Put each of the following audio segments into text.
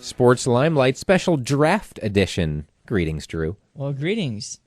Sports Limelight Special Draft Edition. Greetings, Drew. Well, greetings.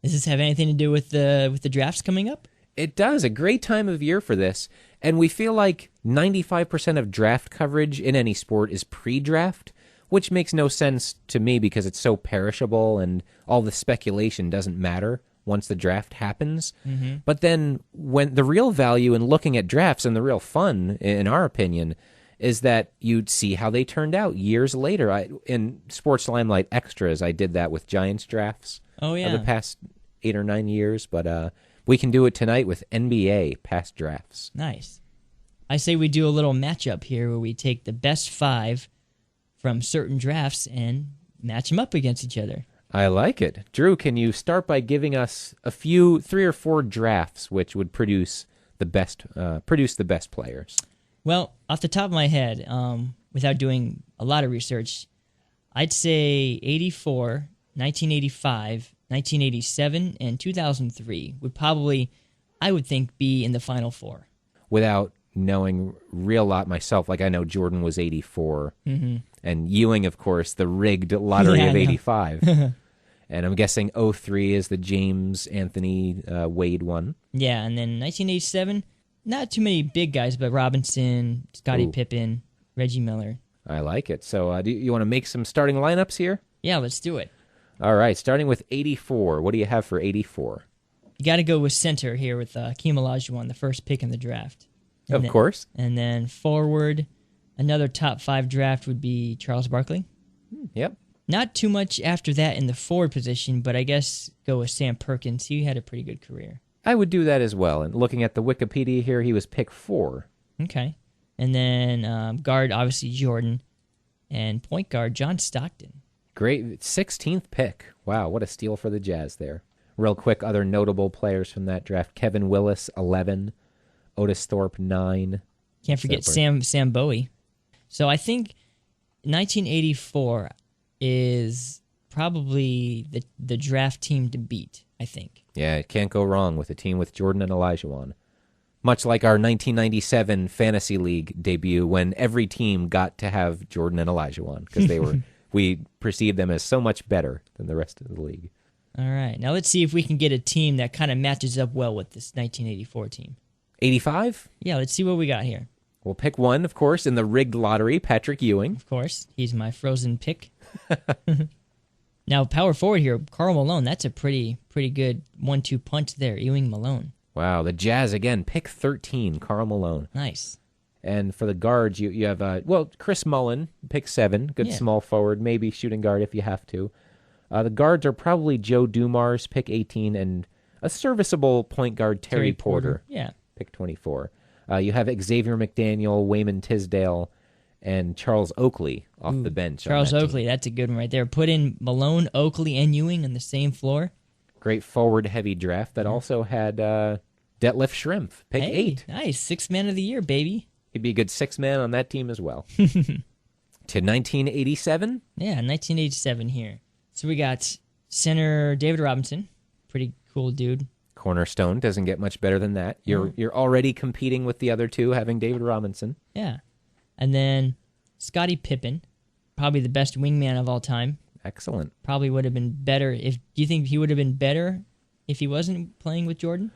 Does this have anything to do with the drafts coming up? It does. A great time of year for this. And we feel like 95% of draft coverage in any sport is pre-draft, which makes no sense to me because it's so perishable and all the speculation doesn't matter once the draft happens. Mm-hmm. But then when the real value in looking at drafts and the real fun, in our opinion, is that you'd see how they turned out years later. In Sports Limelight Extras, I did that with Giants drafts. Oh, yeah. The past 8 or 9 years, but we can do it tonight with NBA past drafts. Nice. I say we do a little matchup here where we take the best 5 from certain drafts and match them up against each other. I like it. Drew, can you start by giving us a few 3 or 4 drafts which would produce the best players? Well, off the top of my head, without doing a lot of research, I'd say 84, 1985, 1987, and 2003 would probably, I would think, be in the Final Four. Without knowing real lot myself, like I know Jordan was 84, and Ewing, of course, the rigged lottery of 85. And I'm guessing 03 is the James Anthony Wade one. Yeah, and then 1987, not too many big guys, but Robinson, Scottie Pippen, Reggie Miller. I like it. So do you want to make some starting lineups here? Yeah, let's do it. All right, starting with 84. What do you have for 84? You got to go with center here with Hakeem Olajuwon, the first pick in the draft. Of course. And then forward, another top 5 draft would be Charles Barkley. Yep. Not too much after that in the forward position, but I guess go with Sam Perkins. He had a pretty good career. I would do that as well. And looking at the Wikipedia here, he was pick 4. Okay. And then guard, obviously Jordan. And point guard, John Stockton. Great. 16th pick. Wow, what a steal for the Jazz there. Real quick, other notable players from that draft. Kevin Willis, 11. Otis Thorpe, 9. Can't forget Sam Bowie. So I think 1984 is probably the draft team to beat, I think. Yeah, it can't go wrong with a team with Jordan and Olajuwon. Much like our 1997 Fantasy League debut when every team got to have Jordan and Olajuwon because we perceived them as so much better than the rest of the league. All right. Now let's see if we can get a team that kind of matches up well with this 1984 team. 85? Yeah, let's see what we got here. We'll pick one, of course, in the rigged lottery, Patrick Ewing. Of course. He's my frozen pick. Now, power forward here, Karl Malone. That's a pretty good 1-2 punch there, Ewing Malone. Wow, the Jazz, again, pick 13, Karl Malone. Nice. And for the guards, you have, Chris Mullin, pick 7, good small forward, maybe shooting guard if you have to. The guards are probably Joe Dumars, pick 18, and a serviceable point guard, Terry Porter. Yeah. Pick 24. You have Xavier McDaniel, Wayman Tisdale, and Charles Oakley off the bench. Charles Oakley, that's a good one right there. Put in Malone, Oakley, and Ewing on the same floor. Great forward-heavy draft that also had Detlef Schrempf, pick 8. Nice. 6th man of the year, baby. He'd be a good 6th man on that team as well. To 1987? Yeah, 1987 here. So we got center David Robinson. Pretty cool dude. Cornerstone, doesn't get much better than that. You're already competing with the other two, having David Robinson. Yeah. And then Scottie Pippen, probably the best wingman of all time. Excellent. Probably would have been better. Do you think he would have been better if he wasn't playing with Jordan?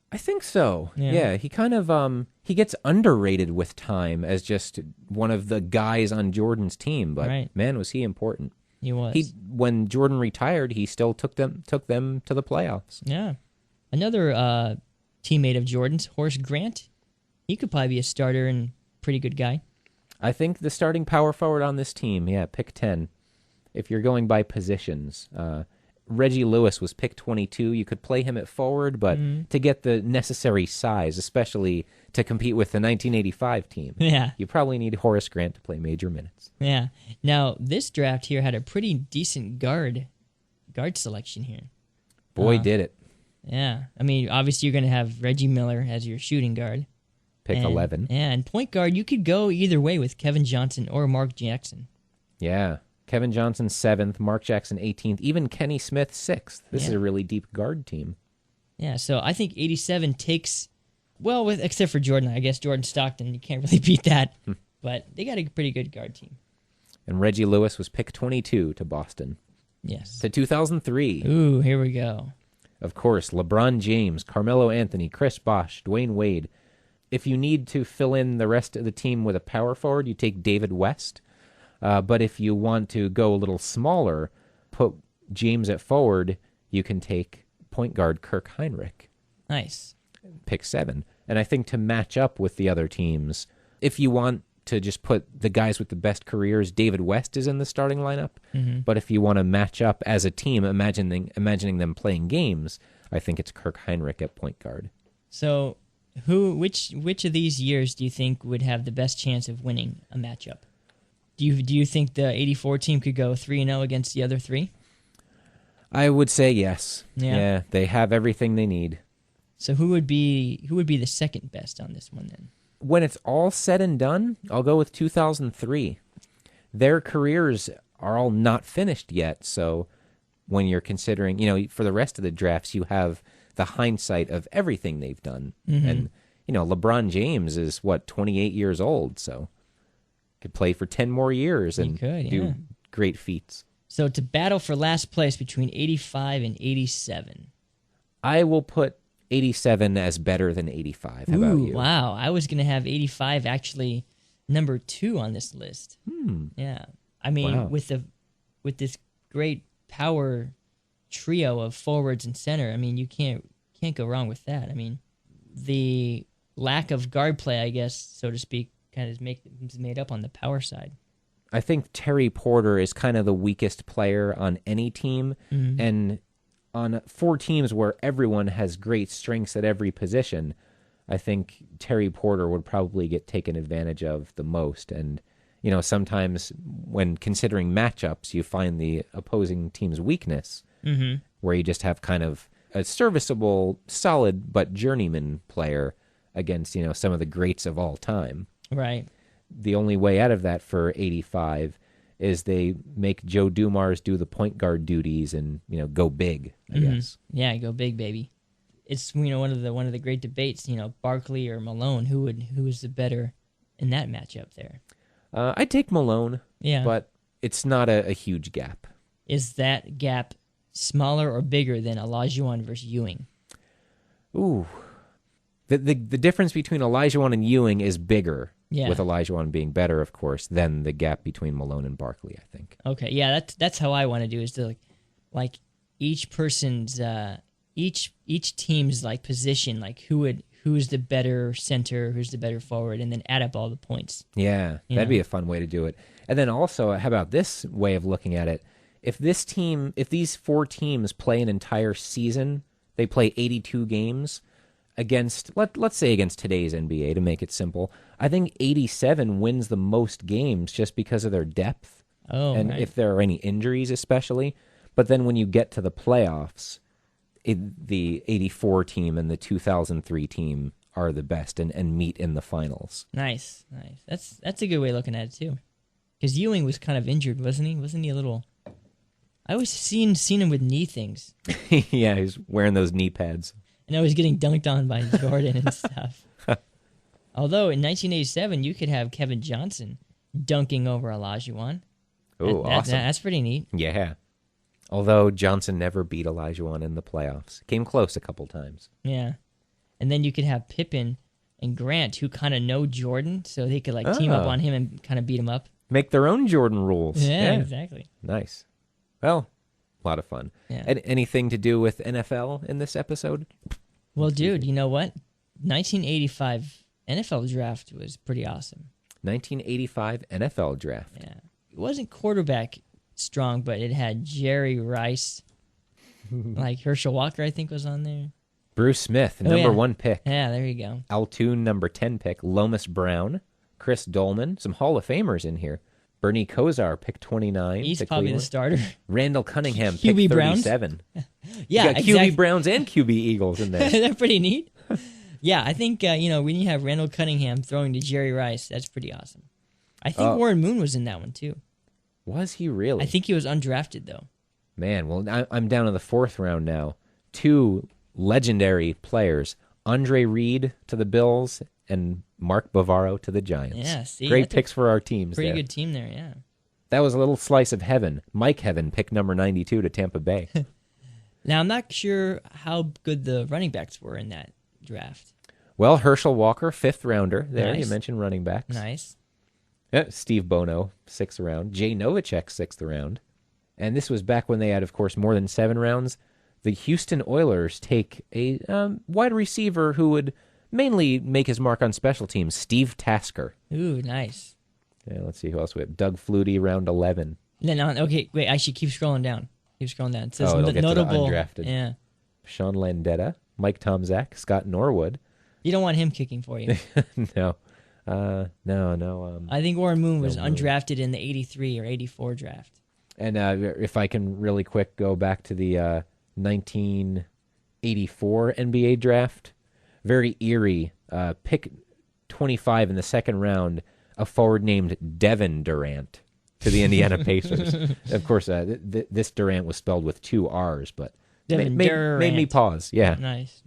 I think so. Yeah, he kind of he gets underrated with time as just one of the guys on Jordan's team, but man, was he important. He was. When Jordan retired, he still took them to the playoffs. Yeah. Another teammate of Jordan's, Horace Grant. He could probably be a starter and pretty good guy. I think the starting power forward on this team, pick 10. If you're going by positions, Reggie Lewis was pick 22. You could play him at forward, but to get the necessary size, especially to compete with the 1985 team, you probably need Horace Grant to play major minutes. Yeah. Now, this draft here had a pretty decent guard selection here. Boy, did it. Yeah. I mean, obviously you're going to have Reggie Miller as your shooting guard. Pick 11. Yeah, and point guard, you could go either way with Kevin Johnson or Mark Jackson. Yeah. Kevin Johnson, 7th. Mark Jackson, 18th. Even Kenny Smith, 6th. This is a really deep guard team. Yeah, so I think 87 takes, except for Jordan. I guess Jordan Stockton, you can't really beat that. But they got a pretty good guard team. And Reggie Lewis was pick 22 to Boston. Yes. To 2003. Ooh, here we go. Of course, LeBron James, Carmelo Anthony, Chris Bosh, Dwayne Wade. If you need to fill in the rest of the team with a power forward, you take David West. But if you want to go a little smaller, put James at forward, you can take point guard Kirk Heinrich. Nice. Pick 7. And I think to match up with the other teams, if you want to just put the guys with the best careers, David West is in the starting lineup. Mm-hmm. But if you want to match up as a team, imagining them playing games, I think it's Kirk Heinrich at point guard. So, which of these years do you think would have the best chance of winning a matchup? Do you think the 84 team could go 3-0 against the other 3? I would say yes. Yeah. They have everything they need. So who would be the second best on this one then? When it's all said and done, I'll go with 2003. Their careers are all not finished yet, so when you're considering, for the rest of the drafts, you have the hindsight of everything they've done. Mm-hmm. And, LeBron James is, 28 years old, so could play for 10 more years and do great feats. So to battle for last place between 85 and 87. I will put 87 as better than 85. How about you? Wow. I was going to have 85 actually number 2 on this list. Yeah. I mean, Wow. with this great power trio of forwards and center, I mean, you can't go wrong with that. I mean, the lack of guard play, I guess, so to speak, kind of is made up on the power side. I think Terry Porter is kind of the weakest player on any team, and on 4 teams where everyone has great strengths at every position, I think Terry Porter would probably get taken advantage of the most. And, sometimes when considering matchups, you find the opposing team's weakness, where you just have kind of a serviceable, solid, but journeyman player against, some of the greats of all time. Right. The only way out of that for 85 is they make Joe Dumars do the point guard duties and, go big, I guess. Yeah, go big, baby. It's one of the great debates, Barkley or Malone, who is the better in that matchup there. I'd take Malone, Yeah. but it's not a huge gap. Is that gap smaller or bigger than Olajuwon versus Ewing? Ooh. The difference between Olajuwon and Ewing is bigger, Yeah. with Olajuwon being better, of course, than the gap between Malone and Barkley, I think. Okay, yeah, that's how I want to do is to like each person's each team's position, who's the better center, who's the better forward, and then add up all the points. Yeah, that'd be a fun way to do it. And then also, how about this way of looking at it? If these 4 teams play an entire season, they play 82 games against, let's say against today's NBA to make it simple, I think 87 wins the most games just because of their depth. Oh, and right. if there are any injuries especially. But then when you get to the playoffs, the 84 team and the 2003 team are the best and meet in the finals. Nice. That's a good way of looking at it too. Because Ewing was kind of injured, wasn't he? Wasn't he a little? I was seen him with knee things, Yeah, he's wearing those knee pads. and I was getting dunked on by Jordan and stuff. Although in 1987, you could have Kevin Johnson dunking over Olajuwon. Oh, awesome. That's pretty neat. Yeah. Although Johnson never beat Olajuwon in the playoffs. Came close a couple times. Yeah. And then you could have Pippen and Grant, who kind of know Jordan, so they could team up on him and kind of beat him up. Make their own Jordan rules. Yeah, exactly. Nice. Well, a lot of fun. Yeah. Anything to do with NFL in this episode? Well, dude, you know what? 1985 NFL draft was pretty awesome. 1985 NFL draft. Yeah. It wasn't quarterback strong, but it had Jerry Rice, Herschel Walker, I think, was on there. Bruce Smith, number 1 pick. Yeah, there you go. Altoon, number 10 pick. Lomas Brown. Chris Dolman. Some Hall of Famers in here. Bernie Kosar, pick 29. He's to probably Cleveland. the starter. Randall Cunningham, pick QB Browns? 37. Yeah, You got exactly. QB Browns and QB Eagles in there. They're pretty neat. Yeah, I think, when you have Randall Cunningham throwing to Jerry Rice, that's pretty awesome. I think Warren Moon was in that one, too. Was he really? I think he was undrafted, though. Man, well, I'm down to the 4th round now. 2 legendary players. Andre Reed to the Bills and Mark Bavaro to the Giants. Yeah, see, Great that's a picks for our teams Pretty there. good team there, yeah. That was a little slice of heaven. Mike Heaven picked number 92 to Tampa Bay. Now, I'm not sure how good the running backs were in that draft. Well, Herschel Walker, 5th rounder. There, Nice. you mentioned running backs. Nice. Yeah, Steve Bono, 6th round. Jay Novacek, 6th round. And this was back when they had, of course, more than 7 rounds. The Houston Oilers take a wide receiver who would mainly make his mark on special teams, Steve Tasker. Ooh, nice. Yeah, let's see who else we have. Doug Flutie, round 11. Then okay, wait. I should keep scrolling down. Keep scrolling down. It says It'll get notable. to the undrafted. Yeah. Sean Landetta, Mike Tomczak, Scott Norwood. You don't want him kicking for you. No. No. I think Warren Moon was No, undrafted in the 83 or 84 draft. And if I can really quick go back to the 1984 NBA draft, very eerie. Pick 25 in the 2nd round, a forward named Devin Durant to the Indiana Pacers. Of course, this Durant was spelled with 2 R's, but Devin made Durant. me pause. Yeah. Nice.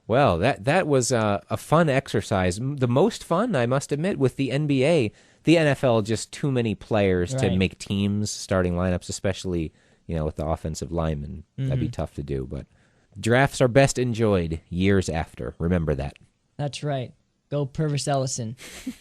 Well, that was a fun exercise. The most fun, I must admit, with the NBA. The NFL, just too many players to Right. make teams, starting lineups, especially with the offensive linemen. That'd be Mm-hmm. tough to do. But drafts are best enjoyed years after. Remember that. That's right. Go Purvis Ellison,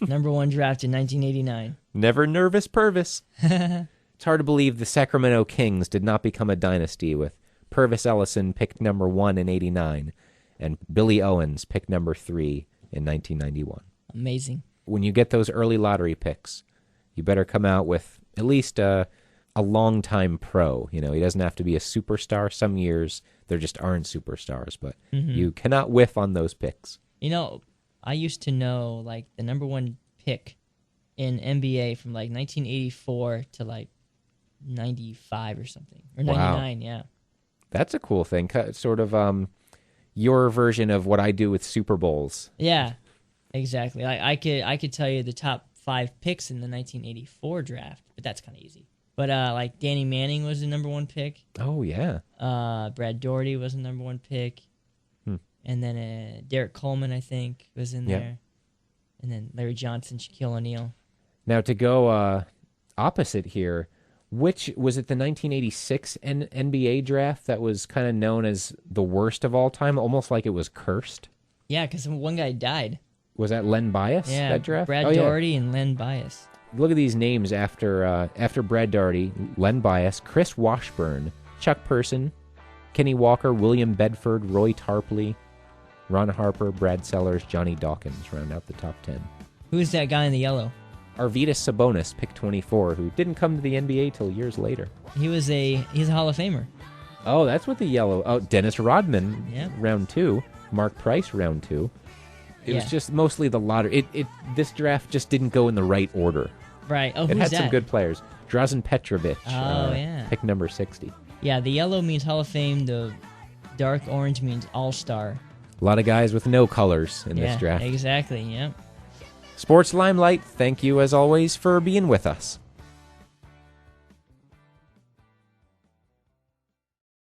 number 1 draft in 1989. Never nervous Purvis. It's hard to believe the Sacramento Kings did not become a dynasty with Purvis Ellison picked number 1 in 89 and Billy Owens picked number 3 in 1991. Amazing. When you get those early lottery picks, you better come out with at least a long-time pro. He doesn't have to be a superstar. Some years there just aren't superstars, but you cannot whiff on those picks. I used to know like the number 1 pick in NBA from like 1984 to like 95 or something, or 99. Yeah. That's a cool thing. Sort of your version of what I do with Super Bowls. Yeah. Exactly. I could tell you the top 5 picks in the 1984 draft, but that's kind of easy. But like Danny Manning was the number 1 pick. Oh, yeah. Brad Daugherty was the number 1 pick. And then Derek Coleman, I think, was in Yeah. there. And then Larry Johnson, Shaquille O'Neal. Now, to go opposite here, which was it the 1986 NBA draft that was kind of known as the worst of all time, almost like it was cursed? Yeah, because one guy died. Was that Len Bias, Yeah, that draft? Brad Oh, yeah. Daugherty and Len Bias. Look at these names after Brad Daugherty: Len Bias, Chris Washburn, Chuck Person, Kenny Walker, William Bedford, Roy Tarpley, Ron Harper, Brad Sellers, Johnny Dawkins round out the top 10. Who's that guy in the yellow? Arvydas Sabonis, pick 24, who didn't come to the NBA till years later. He's a Hall of Famer. Oh, that's what the yellow... Oh, Dennis Rodman, Yeah. round 2. Mark Price, round 2. It was Yeah. just mostly the lottery. This draft just didn't go in the right order. Right. Oh, It who's had that? some good players. Drazen Petrovic, Oh, yeah. pick number 60. Yeah, the yellow means Hall of Fame. The dark orange means All-Star. A lot of guys with no colors in this draft. Exactly. Yeah. Sports Limelight, thank you as always for being with us.